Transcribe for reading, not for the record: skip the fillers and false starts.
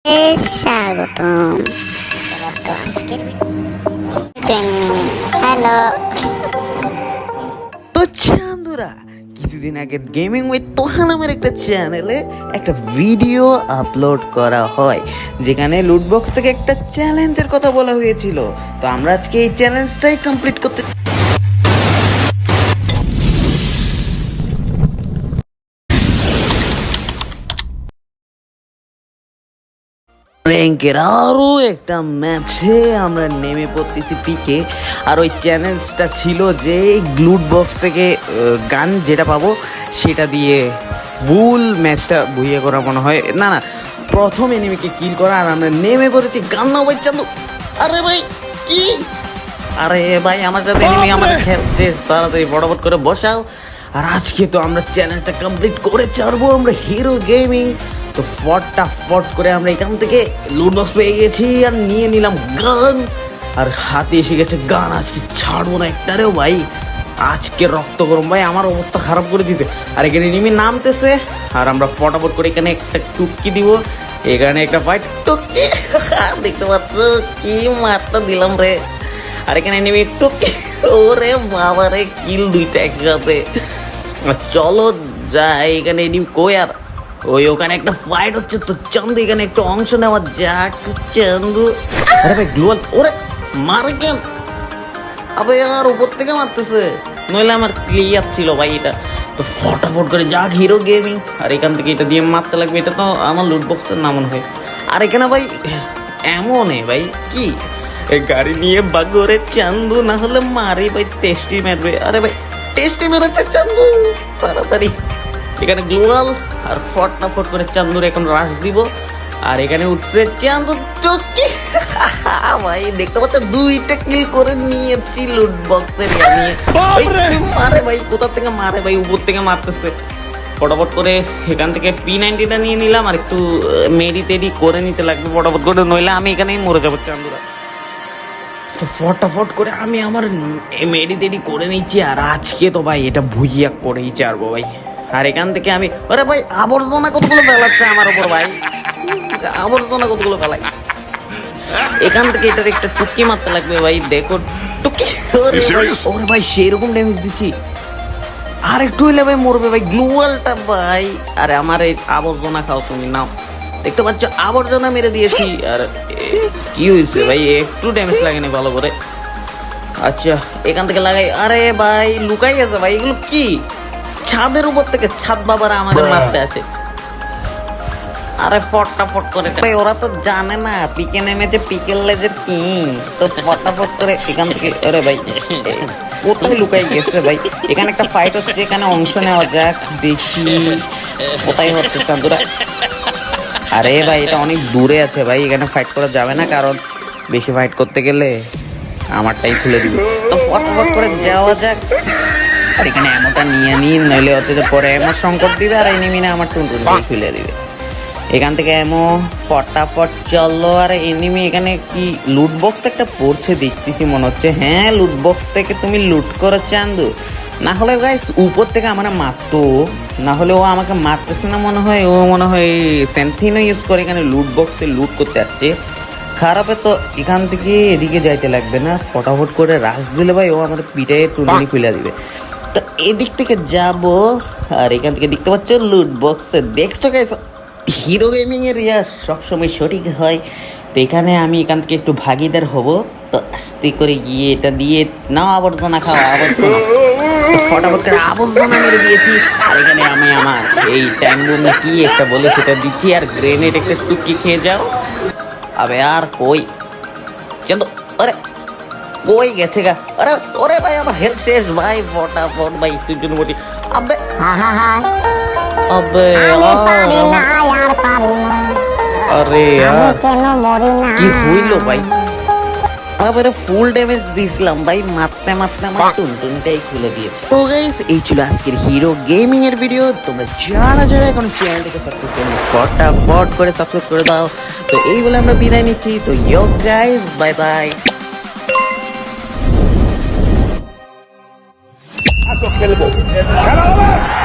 স্বাগতম। হ্যালো। তো চান্দুরা, কিছুদিন আগে গেমিং উইথ তোহা নামের একটা চ্যানেলে একটা ভিডিও আপলোড করা হয়, যেখানে লুটবক্স থেকে একটা চ্যালেঞ্জের কথা বলা হয়েছিল। তো আমরা আজকে এই চ্যালেঞ্জটাই কমপ্লিট করতে র্যাঙ্কের আরও একটা ম্যাচে আমরা নেমে পড়তেছি পিকে। আর ওই চ্যালেঞ্জটা ছিল যে গ্লুট বক্স থেকে গান যেটা পাবো সেটা দিয়ে ফুল ম্যাচটা বইয়ে করা মনে হয়। না না, প্রথম এনিমিকে কিল করা। আর আমরা নেমে পড়েছি গান না ভাই চান্দু। আরে ভাই কি, আরে ভাই আমার সাথে এনিমি, আমার খেলতে তাড়াতাড়ি ফটাফট করে বসাও। আর আজকে তো আমরা চ্যালেঞ্জটা কমপ্লিট করে ছাড়বো আমরা হিরো গেমিং। তো ফট করে আমরা এখান থেকে লুট বক্স পেয়ে গেছি আর নিয়ে নিলাম গান। আর হাতে এসে গেছে গান, আজকে ছাড়বো না একটারেও ভাই। আজকে রক্ত গরম ভাই, আমার অবস্থা খারাপ করে দিছে। আর এখানে এনিমি নামতেছে আর আমরা ফটাফট করে এখানে একটা টুকি দিব। এখানে একটা ফাইট টুকি দেখতে পাচ্ছ কি মারটা দিলাম রে। আর এখানে এনিমি টুকি, ওরে বাবা রে, কিল দুইটা একসাথে। চলো যাই, এখানে এনিমি কই আর ওই ওখানে একটা ফাইট হচ্ছে। তো চান্দু এখানে একটু অংশ নেওয়া যাক। চান্দু আরে ভাই গ্লোয়াল, ওরে মারে কেন? আবে আর উপর থেকে মারতেছে, নইলে আমার ক্লিয়ার ছিল ভাই এটা। তো ফটাফট করে যাক হিরো গেমিং। আর এখান থেকে এটা দিয়ে মারতে লাগবে। এটা তো আমার লুটবক্সের নাম মনে হয়। আর এখানে ভাই এমন ভাই কি গাড়ি নিয়ে বাগরে চান্দু, না হলে মারে ভাই, টেস্টি মারবে। আরে ভাই টেস্টি মেরেছে চান্দু, তাড়াতাড়ি এখানে গ্লোয়াল। আর ফটাফট করে চান্দুর এখন রাশ দিব। আর এখানে উঠছে চান্দু চকি ভাই, দেখতে পাচ্ছ দুইটা কিল করে নিয়েছি লুট বক্সের নিয়ে। মারে ভাই, কোথা থেকে মারে ভাই, উপর থেকে মারতেছে। ফটাফট করে এখান থেকে P90টা নিয়ে নিলাম। আর একটু মেডি টেডি করে নিতে লাগবে ফটাফট করে, নইলে আমি এখানেই মরে যাবো চান্দুরা। তো ফটাফট করে আমি আমার মেডি টেডি করে নিচ্ছি। আর আজকে তো ভাই এটা ভুইয়া করেই ছাড়বো ভাই। আর এখান থেকে আমি, আরে ভাই আবর্জনা কতগুলো ফেলাচ্ছে আমার উপর ভাই, আবর্জনা কতগুলো ফেলাই। এখান থেকে এটার একটা টুকি মারতে লাগবে ভাই, দেখো টুকি। ওরে ভাই সেরকম ড্যামেজ দিচ্ছি, আর একটু হইলে ভাই মরবে ভাই গ্লুয়ালটা ভাই। আরে আমার এই আবর্জনা খাও তুমি, নাও। দেখতে পাচ্ছ আবর্জনা মেরে দিয়েছি। আর কি হয়েছে ভাই, একটু ড্যামেজ লাগেনি ভালো করে। আচ্ছা এখান থেকে লাগাই। আরে ভাই লুকাই গেছে ভাই, এগুলো কি? ছাদের উপর থেকে ছাদ বাবারা আমাদের মারতে আসে। আরে ফটাফট করে ভাই, ওরা তো জানে না পিকে নেমেছে পিকেল লেজের কিং। তো ফটাফট করে এখান থেকে, আরে ভাই কোথায় লুকাই গেছে ভাই। এখানে একটা ফাইট হচ্ছে, এখানে অংশ নেওয়া যাক, দেখি কোথায় হচ্ছে চাঁদুরা। আরে ভাই এটা অনেক দূরে আছে ভাই, এখানে ফাইট করা যাবে না, কারণ বেশি ফাইট করতে গেলে আমারটাই খুলে দিবে। তো ফটাফট করে যাওয়া যাক। আর এখানে এমনটা নিয়ে নিই, নইলে হচ্ছে যে পরে এমন সংকট দিবে আর এনিমি না আমার টুনটুন খুলে দিবে। এখান থেকে এমো ফটাফট চলো। আর এনিমি এখানে কি লুট বক্স একটা পড়ছে দেখতেছি মনে হচ্ছে। হ্যাঁ লুট বক্স থেকে তুমি লুট করো চান্দু, না হলে গাইস উপর থেকে আমার মারতো, না হলে ও আমাকে মারতেছে না মনে হয়। ও মনে হয় সেন্থিনো ইউজ করে এখানে লুট বক্সে লুট করতে আসছে। খারাপে তো এখান থেকে এদিকে যাইতে লাগবে না, ফটাফট করে রাশ দিলে ভাই ও আমার পিঠে টুনটুনি খুলে দিবে। তো এদিক থেকে যাব। আর এখান থেকে দেখতে পাচ্ছ লুট বক্সে, দেখছো গাইস হিরো গেমিং এর ইয়া সবসময় সঠিক হয়। তো এখানে আমি এখান থেকে একটু ভাগিদার হব। তো আস্তে করে গিয়ে এটা দিয়ে নাও, আবর্জনা খাওয়া, আবর্জনা। ফটাফট করে আবর্জনা মেরে দিয়েছি। আর এখানে আমি আমার এই ট্যাঙ্ক বুমে কি একটা বলে সেটা দিচ্ছি। আর গ্রেনেড একটা টুকি খেয়ে যাও। আবে আর কই চলো, আরে কই গেছে গা? আরে ওরে ভাই আমার হেড শেষ ভাই, ফটাফট ভাই তুই জন্য বলি। আবে আবে আরে কি হইলো ভাই? আবার ফুল ড্যামেজ দিয়েছিলাম ভাই, মারতে মারতে আমার টুনটুনটাই খুলে দিয়েছে। তো গাইস এই ছিল আজকের হিরো গেমিং এর ভিডিও। তোমরা যারা যারা এখন চ্যানেলটাকে সাবস্ক্রাইব করো ফটাফট করে সাবস্ক্রাইব করে দাও। তো এই বলে আমরা বিদায় নিচ্ছি। তো ইয়ো গাইস, বাই বাই। খেলবো খেলা হবে।